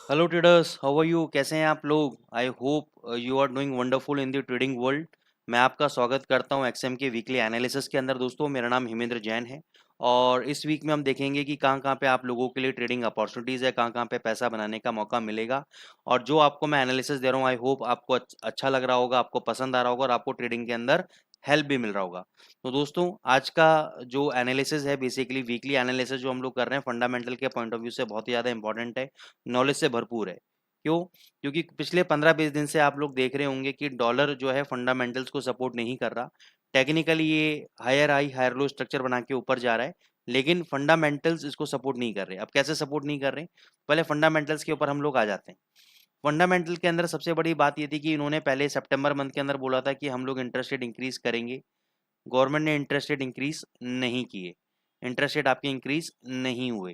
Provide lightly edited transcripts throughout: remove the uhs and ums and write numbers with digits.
Hello traders, how are you? कैसे हैं आप लोग? I hope you are doing wonderful in the trading world. मैं आपका स्वागत करता हूं एक्सएम के वीकली एनालिसिस के अंदर। दोस्तों, मेरा नाम हिमेंद्र जैन है और इस वीक में हम देखेंगे कि कहां कहां पे आप लोगों के लिए ट्रेडिंग अपॉर्चुनिटीज़ है, कहां कहां पे पैसा बनाने का मौका मिलेगा। और जो आपको मैं एनालिसिस दे रहा हूं, आई होप आपको अच्छा लग रहा होगा, आपको पसंद आ रहा होगा और आपको ट्रेडिंग के अंदर हेल्प भी मिल रहा होगा। तो दोस्तों, आज का जो एनालिसिस है, बेसिकली वीकली एनालिसिस जो हम लोग कर रहे हैं, फंडामेंटल के पॉइंट ऑफ व्यू से बहुत ही ज़्यादा इंपॉर्टेंट है, नॉलेज से भरपूर है। क्यों? क्योंकि पिछले 15-20 दिन से आप लोग देख रहे होंगे कि डॉलर जो है फंडामेंटल्स को सपोर्ट नहीं कर रहा। टेक्निकली ये higher high higher low structure बना के ऊपर जा रहा है, लेकिन फंडामेंटल्स इसको सपोर्ट नहीं कर रहे। अब कैसे सपोर्ट नहीं कर रहे? पहले फंडामेंटल्स के ऊपर हम लोग आ जाते हैं। फंडामेंटल के अंदर सबसे बड़ी बात ये थी कि इन्होंने पहले सितंबर मंथ के अंदर बोला था कि हम लोग इंटरेस्ट रेट इंक्रीज करेंगे। गवर्नमेंट ने इंटरेस्ट रेट इंक्रीज नहीं किए, इंटरेस्ट रेट आपके इंक्रीज नहीं हुए,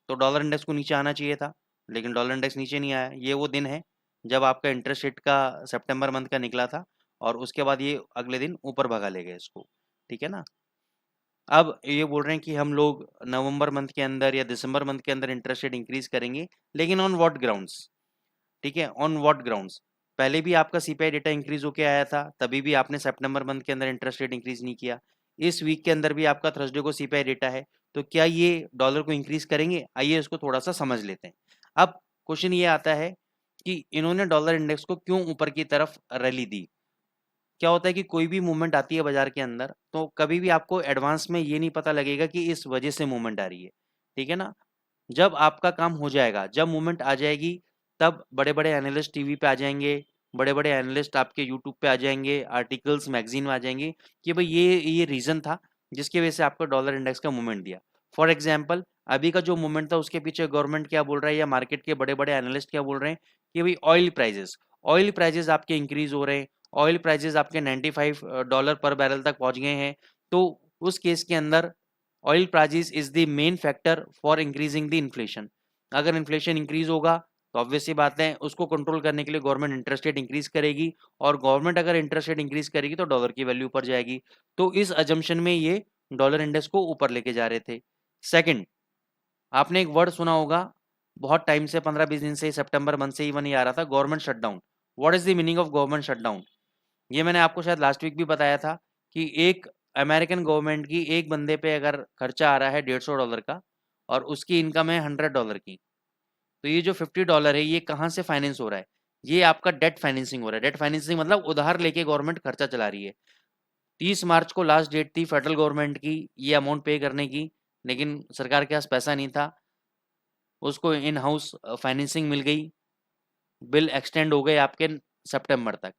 तो डॉलर इंडेक्स को नीचे आना चाहिए था, लेकिन डॉलर इंडेक्स नीचे नहीं आया। ये वो दिन है जब आपका इंटरेस्ट रेट का सितंबर मंथ का निकला था और उसके बाद ये अगले दिन ऊपर भगा ले गए इसको। ठीक है ना? अब ये बोल रहे हैं कि हम लोग नवंबर मंथ के अंदर या दिसंबर मंथ के अंदर इंटरेस्ट रेट इंक्रीज करेंगे, लेकिन ऑन व्हाट ग्राउंड्स? ठीक है, ऑन व्हाट ग्राउंड्स? पहले भी आपका सीपीआई डेटा इंक्रीज होके आया था, तभी भी आपने सितंबर मंथ के अंदर इंटरेस्ट रेट इंक्रीज नहीं किया। इस वीक के अंदर भी आपका थर्सडे को सीपीआई डेटा है, तो क्या ये डॉलर को इंक्रीज करेंगे? आइए इसको थोड़ा सा समझ लेते हैं। अब क्वेश्चन ये आता है कि इन्होंने डॉलर इंडेक्स को क्यों ऊपर की तरफ रैली दी। क्या होता है कि कोई भी मूवमेंट आती है बाजार के अंदर, तो कभी भी आपको एडवांस में ये नहीं पता लगेगा कि इस वजह से मूवमेंट आ रही है। ठीक है ना? जब आपका काम हो जाएगा, जब मूवमेंट आ जाएगी, तब बड़े-बड़े एनालिस्ट टीवी पे आ जाएंगे, बड़े-बड़े एनालिस्ट आपके यूट्यूब पे आ जाएंगे, आर्टिकल्स मैगजीन में आ जाएंगे कि भाई ये रीजन था जिसकी वजह से आपको डॉलर इंडेक्स का मूवमेंट दिया। फॉर एग्जाम्पल, अभी का जो मूवमेंट था उसके पीछे गवर्नमेंट क्या बोल रहा है या मार्केट के बड़े-बड़े एनालिस्ट क्या बोल रहे हैं कि भाई ऑयल प्राइजेस आपके इंक्रीज हो रहे हैं, ऑयल प्राइजेस आपके 95 डॉलर पर बैरल तक पहुंच गए हैं। तो उस केस के अंदर oil prices is the main factor for increasing the inflation. अगर इन्फ्लेशन इंक्रीज होगा तो ऑब्वियस सी बात है, उसको कंट्रोल करने के लिए गवर्नमेंट इंटरेस्ट रेट इंक्रीज करेगी, और गवर्नमेंट अगर इंटरेस्ट रेट इंक्रीज करेगी तो डॉलर की वैल्यू ऊपर जाएगी। तो इस अजम्पशन में ये डॉलर इंडेक्स को ऊपर लेके जा रहे थे। सेकंड, आपने एक वर्ड सुना होगा, बहुत टाइम से 15-20 दिन से, सितंबर मंथ से इवन ये आ रहा था, government shutdown. What is the meaning of government shutdown? ये मैंने आपको शायद लास्ट वीक भी बताया था कि एक अमेरिकन गवर्नमेंट की एक बंदे पे अगर खर्चा आ रहा है $150 का और उसकी इनकम है $100 की, तो ये जो $50 है ये कहाँ से फाइनेंस हो रहा है? ये आपका डेट फाइनेंसिंग हो रहा है। डेट फाइनेंसिंग मतलब उधार लेके गवर्नमेंट खर्चा चला रही है। 30 मार्च को लास्ट डेट थी फेडरल गवर्नमेंट की ये अमाउंट पे करने की, लेकिन सरकार के पास पैसा नहीं था, उसको इन हाउस फाइनेंसिंग मिल गई, बिल एक्सटेंड हो गए आपके सितंबर तक।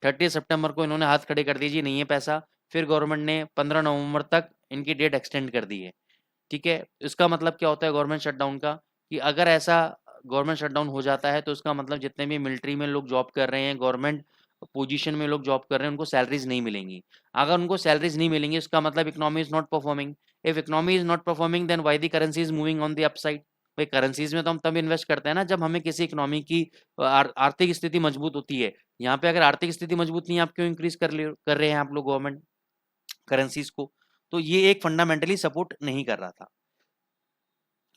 30 सितंबर को इन्होंने हाथ खड़े कर दिए, जी नहीं है पैसा। फिर गवर्नमेंट ने 15 नवंबर तक इनकी डेट एक्सटेंड कर दी है। ठीक है, इसका मतलब क्या होता है गवर्नमेंट शटडाउन का, कि अगर ऐसा गवर्नमेंट शटडाउन हो जाता है तो इसका मतलब जितने भी मिलिट्री में लोग जॉब कर रहे हैं, गवर्नमेंट पोजीशन में लोग जॉब कर रहे हैं, उनको सैलरीज नहीं मिलेंगी। अगर उनको सैलरीज नहीं मिलेंगी इसका मतलब economy is not performing. If economy is not performing then why the currency is moving on the upside? भाई, करेंसीज में तो हम तब इन्वेस्ट करते हैं ना जब हमें किसी इकोनॉमी की आर्थिक स्थिति मजबूत होती है। यहाँ पे अगर आर्थिक स्थिति मजबूत नहीं है, आप क्यों इंक्रीज कर रहे हैं आप लोग गवर्नमेंट करेंसीज को? तो ये एक फंडामेंटली सपोर्ट नहीं कर रहा था।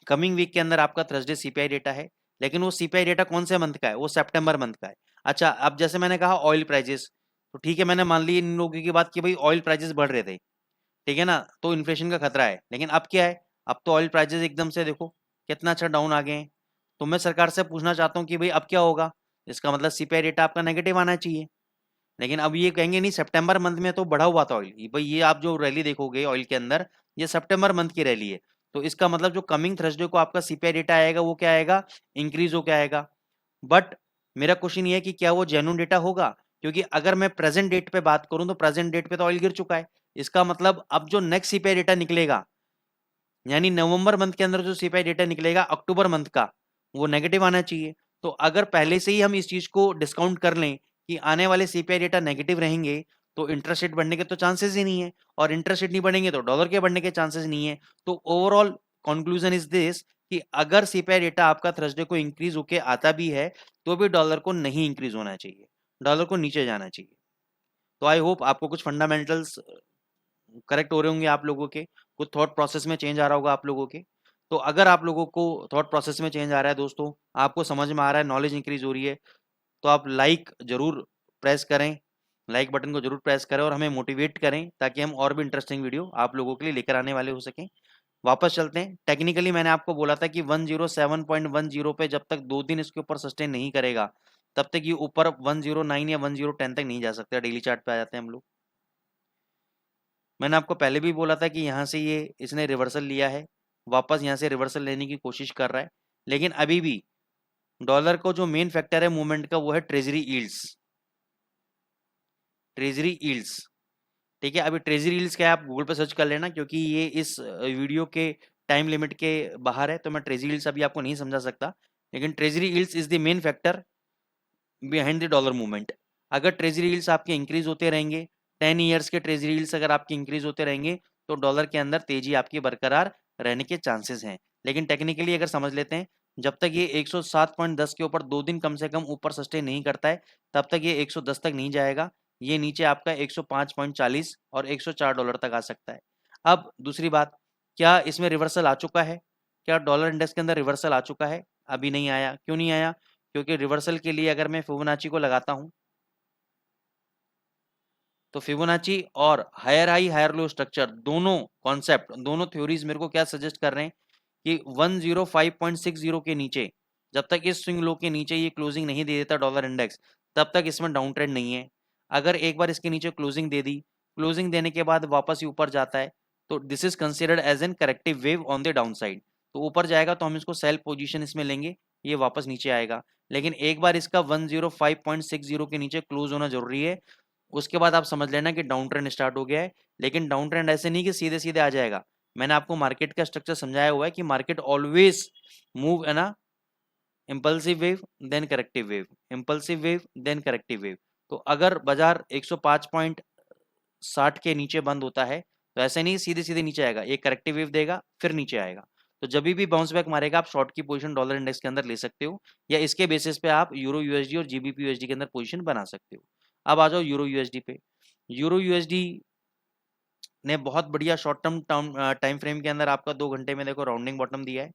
कमिंग वीक के अंदर आपका थर्सडे सीपीआई डेटा है, लेकिन वो सीपीआई डेटा कौन से मंथ का है? वो सितंबर मंथ का है। अच्छा, अब जैसे मैंने कहा ऑयल प्राइजेस, तो ठीक है, मैंने मान ली इन लोगों की बात कि भाई ऑयल प्राइजेस बढ़ रहे थे, ठीक है ना, तो इन्फ्लेशन का खतरा है। लेकिन अब क्या है? अब तो ऑयल प्राइजेस एकदम से देखो कितना अच्छा डाउन आ गए हैं। तो मैं सरकार से पूछना चाहता हूँ कि भाई अब क्या होगा? इसका मतलब सीपीआई डेटा आपका नेगेटिव आना चाहिए। लेकिन अब ये कहेंगे नहीं, सितंबर मंथ में तो बढ़ा हुआ था ऑयल, भाई ये आप जो रैली देखोगे ऑयल के अंदर, ये सितंबर मंथ की रैली है। तो इसका मतलब जो कमिंग थर्सडे को आपका सीपीआई डेटा आएगा वो क्या आएगा? इंक्रीज हो के आएगा। बट मेरा क्वेश्चन ये है कि क्या वो जेन्युइन डेटा होगा? क्योंकि अगर मैं प्रेजेंट डेट पे बात करूं तो प्रेजेंट डेट पे तो ऑयल गिर चुका है। इसका मतलब अब जो नेक्स्ट सीपीआई डेटा निकलेगा, यानी नवंबर मंथ के अंदर जो सीपीआई डेटा निकलेगा अक्टूबर मंथ का, वो नेगेटिव आना चाहिए। तो अगर पहले से ही हम इस चीज को डिस्काउंट कर लें कि आने वाले सीपीआई डेटा नेगेटिव रहेंगे, तो इंटरेस्ट रेट बढ़ने के तो चांसेस ही नहीं है, और इंटरेस्ट रेट नहीं बढ़ेंगे तो डॉलर के बढ़ने के चांसेस नहीं है। तो ओवरऑल कंक्लूजन इज दिस कि अगर सीपीआई डेटा आपका थर्सडे को इंक्रीज होके आता भी है, तो भी डॉलर को नहीं इंक्रीज होना चाहिए, डॉलर को नीचे जाना चाहिए। तो आई होप आपको कुछ फंडामेंटल्स करेक्ट हो रहे होंगे, आप लोगों के कुछ थॉट प्रोसेस में चेंज आ रहा होगा आप लोगों के। तो अगर आप लोगों को थॉट प्रोसेस में चेंज आ रहा है दोस्तों, आपको समझ में आ रहा है, नॉलेज इंक्रीज हो रही है, तो आप लाइक जरूर प्रेस करें, लाइक बटन को जरूर प्रेस करें और हमें मोटिवेट करें ताकि हम और भी इंटरेस्टिंग वीडियो आप लोगों के लिए लेकर आने वाले हो सकें। वापस चलते हैं। टेक्निकली मैंने आपको बोला था कि 107.10 पे जब तक 2 दिन इसके ऊपर सस्टेन नहीं करेगा तब तक ये ऊपर 109 या 1010 तक नहीं जा सकता। डेली चार्ट पे आ जाते हैं हम लोग। मैंने आपको पहले भी बोला था कि यहाँ से ये इसने रिवर्सल लिया है, वापस यहाँ से रिवर्सल लेने की कोशिश कर रहा है, लेकिन अभी भी डॉलर को जो मेन फैक्टर है मूवमेंट का वो है ट्रेजरी यील्ड्स। ट्रेजरी यील्ड्स, ठीक है। अभी ट्रेजरी यील्ड्स क्या है आप गूगल पे सर्च कर लेना, क्योंकि ये इस वीडियो के टाइम लिमिट के बाहर है, तो मैं ट्रेजरी यील्ड्स अभी आपको नहीं समझा सकता, लेकिन treasury yields is the main factor behind the dollar movement. अगर ट्रेजरी यील्ड्स आपके इंक्रीज होते रहेंगे, 10 ईयर्स के ट्रेजरी यील्ड्स अगर आपके इंक्रीज होते रहेंगे, तो डॉलर के अंदर तेजी आपकी बरकरार रहने के चांसेस हैं। लेकिन टेक्निकली अगर समझ लेते हैं, जब तक ये 107.10 के ऊपर 2 दिन कम से कम ऊपर सस्टेन नहीं करता है, तब तक ये 110 तक नहीं जाएगा। ये नीचे आपका 105.40 और 104 डॉलर तक आ सकता है। अब दूसरी बात, क्या इसमें रिवर्सल आ चुका है? क्या डॉलर इंडेक्स के अंदर रिवर्सल आ चुका है? अभी नहीं आया। क्यों नहीं आया? क्योंकि रिवर्सल के लिए अगर मैं फिबोनाची को लगाता हूं, तो फिबोनाची और higher high higher low structure दोनों कॉन्सेप्ट, दोनों थ्योरीज मेरे को क्या सजेस्ट कर रहे हैं कि 105.60 के नीचे, जब तक इस स्विंग लो के नीचे ये क्लोजिंग नहीं दे देता डॉलर इंडेक्स, तब तक इसमें डाउन ट्रेंड नहीं है। अगर एक बार इसके नीचे क्लोजिंग दे दी, क्लोजिंग देने के बाद वापस ही ऊपर जाता है, तो this is considered as an corrective wave on the down side. तो ऊपर जाएगा तो हम इसको सेल पोजीशन इसमें लेंगे, ये वापस नीचे आएगा। लेकिन एक बार इसका 105.60 के नीचे क्लोज होना जरूरी है, उसके बाद आप समझ लेना कि डाउन ट्रेंड स्टार्ट हो गया है। लेकिन डाउन ट्रेंड ऐसे नहीं कि सीधे सीधे आ जाएगा। मैंने आपको मार्केट का स्ट्रक्चर समझाया हुआ है कि मार्केट ऑलवेज मूव है ना, impulsive wave then corrective wave, impulsive wave then corrective wave. तो अगर बाजार 105.60 के नीचे बंद होता है, तो ऐसे नहीं सीधे सीधे नीचे आएगा, एक करेक्टिव वेव देगा फिर नीचे आएगा। तो जब भी बाउंस बैक मारेगा आप शॉर्ट की पोजीशन डॉलर इंडेक्स के अंदर ले सकते हो, या इसके बेसिस पे आप यूरो यूएसडी और जीबीपी यूएसडी के अंदर पोजीशन बना सकते हो। अब आ जाओ यूरो यूएसडी पे। यूरो यूएसडी ने बहुत बढ़िया शॉर्ट टर्म टाइम फ्रेम के अंदर आपका 2 घंटे में देखो राउंडिंग बॉटम दिया है।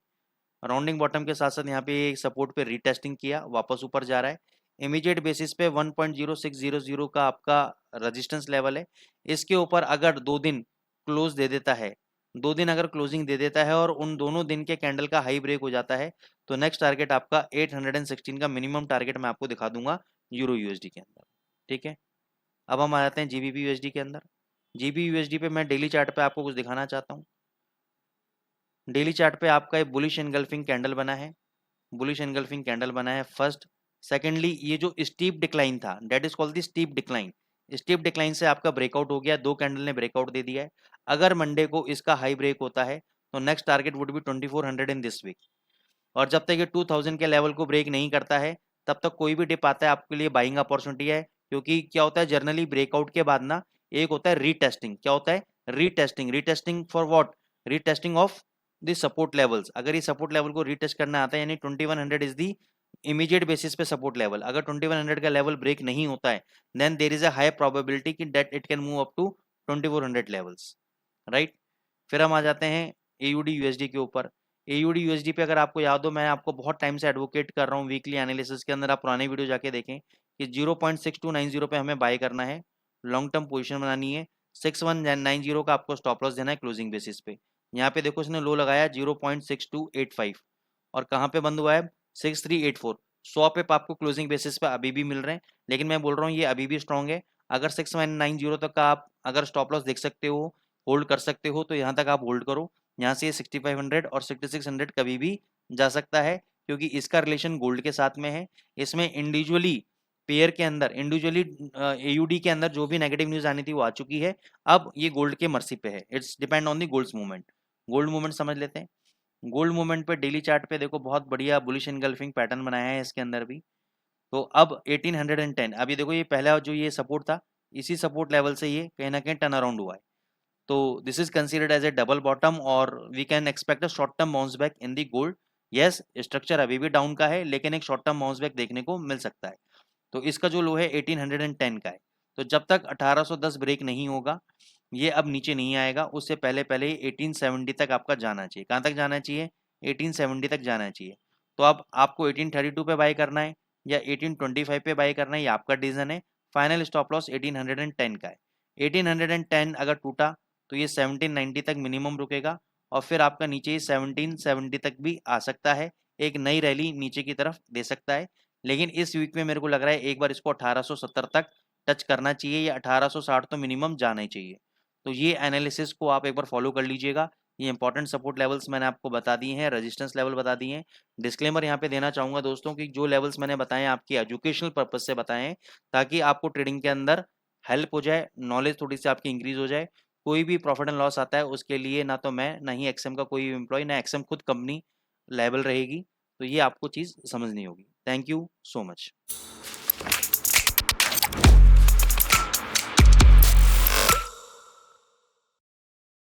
राउंडिंग बॉटम के साथ साथ यहाँ पे सपोर्ट पे रीटेस्टिंग किया, वापस ऊपर जा रहा है। इमीडिएट बेसिस पे 1.0600 का आपका रेजिस्टेंस लेवल है। इसके ऊपर अगर 2 दिन क्लोज दे देता है, 2 दिन अगर क्लोजिंग दे देता है और उन दोनों दिन के कैंडल का हाई ब्रेक हो जाता है, तो नेक्स्ट टारगेट आपका 816 का मिनिमम टारगेट मैं आपको दिखा दूंगा यूरो यूएसडी के अंदर, ठीक है। अब हम आ जाते हैं जीबीपी यूएसडी के अंदर। जीबी यूएसडी पे मैं डेली चार्ट पे आपको कुछ दिखाना चाहता हूँ। डेली चार्ट पे आपका एक बुलिश एनगल्फिंग कैंडल बना है, बुलिश एनगल्फिंग कैंडल बना है फर्स्ट। सेकेंडली ये जो स्टीप डिक्लाइन था, that is called the steep decline. Steep decline से आपका ब्रेकआउट हो गया, 2 कैंडल ने ब्रेकआउट दे दिया है। अगर मंडे को इसका हाई ब्रेक होता है, तो next target would be 2400 in this week. और जब तक ये 2000 के लेवल को ब्रेक नहीं करता है, तब तक कोई भी डिप आता है आपके लिए बाइंग अपॉर्चुनिटी है। क्योंकि क्या होता है जनरली ब्रेकआउट के बाद ना, एक होता है रीटेस्टिंग। क्या होता है? Retesting. Retesting for what? Retesting of the support levels. अगर ये सपोर्ट लेवल को रीटेस्ट करना आता है, यानी 2100 इज दी इमीडिएट बेसिस पे सपोर्ट लेवल। अगर 2100 का लेवल ब्रेक नहीं होता है, then there is a high probability कि that it can move up to 2400 levels, right. फिर हम आ जाते हैं एयूडी यूएसडी के ऊपर। एयूडी यूएसडी पे अगर आपको याद हो, मैं आपको बहुत टाइम से एडवोकेट कर रहा हूँ वीकली एनालिसिस के अंदर, आप पुराने वीडियो जाके देखें कि 0.6290 पे हमें बाय करना है, लॉन्ग टर्म पोजीशन बनानी है। 6190 का आपको स्टॉप लॉस देना है क्लोजिंग बेसिस पे। यहाँ पे देखो इसने लो लगाया 0.6285 और कहाँ पे बंद हुआ है? 6384। 100 पे आपको क्लोजिंग बेसिस पे अभी भी मिल रहे हैं, लेकिन मैं बोल रहा हूँ ये अभी भी स्ट्रॉन्ग है। अगर 6190 तक का आप अगर स्टॉप लॉस देख सकते हो, होल्ड कर सकते हो, तो यहाँ तक आप होल्ड करो। यहाँ से 6500 और 6600 कभी भी जा सकता है, क्योंकि इसका रिलेशन गोल्ड के साथ में है। इसमें इंडिविजुअली पेयर के अंदर, इंडिविजुअली एयूडी के अंदर जो भी नेगेटिव न्यूज आनी थी वो आ चुकी है। अब ये गोल्ड के मर्सी पे है, it's depend on the gold's movement. Gold movement समझ लेते हैं। गोल्ड मूवमेंट पे डेली चार्ट पे देखो बहुत बढ़िया बुलिश एनगल्फिंग पैटर्न बनाया है इसके अंदर भी। तो अब 1810, अभी देखो ये पहला जो ये सपोर्ट था, इसी सपोर्ट लेवल से ये कहीं ना कहीं टर्न अराउंड हुआ है। तो this is considered as a double bottom और we can expect a short term bounce back in the gold. Yes, structure अभी भी डाउन का है, लेकिन एक शॉर्ट टर्म बाउंस बैक देखने को मिल सकता है। तो इसका जो लो है 1810 का है। तो जब तक 1810 ब्रेक नहीं होगा, ये अब नीचे नहीं आएगा। उससे पहले पहले 1870 तक आपका जाना चाहिए। कहाँ तक जाना चाहिए? 1870 तक जाना चाहिए। तो अब आपको 1832 पे बाय करना है या 1825 पे बाय करना है, ये आपका डिसीजन है। फाइनल स्टॉप लॉस 1810 का है। 1810 अगर टूटा तो ये 1790 तक मिनिमम रुकेगा और फिर आपका नीचे 1770 तक भी आ सकता है, एक नई रैली नीचे की तरफ दे सकता है। लेकिन इस वीक में मेरे को लग रहा है एक बार इसको 1870 तक टच करना चाहिए या 1860 तो मिनिमम जाना ही चाहिए। तो ये एनालिसिस को आप एक बार फॉलो कर लीजिएगा। ये इंपॉर्टेंट सपोर्ट लेवल्स मैंने आपको बता दिए हैं, रेजिस्टेंस लेवल बता दिए हैं। डिस्क्लेमर यहाँ पे देना चाहूँगा दोस्तों कि जो लेवल्स मैंने बताए हैं आपकी एजुकेशनल पर्पज से बताए हैं, ताकि आपको ट्रेडिंग के अंदर हेल्प हो जाए, नॉलेज थोड़ी सी आपकी इंक्रीज हो जाए। कोई भी प्रॉफिट एंड लॉस आता है उसके लिए ना तो मैं, ना ही एक्सएम का कोई एम्प्लॉय, ना एक्सएम खुद कंपनी लायबल रहेगी। तो ये आपको चीज़ समझनी होगी। Thank you so much.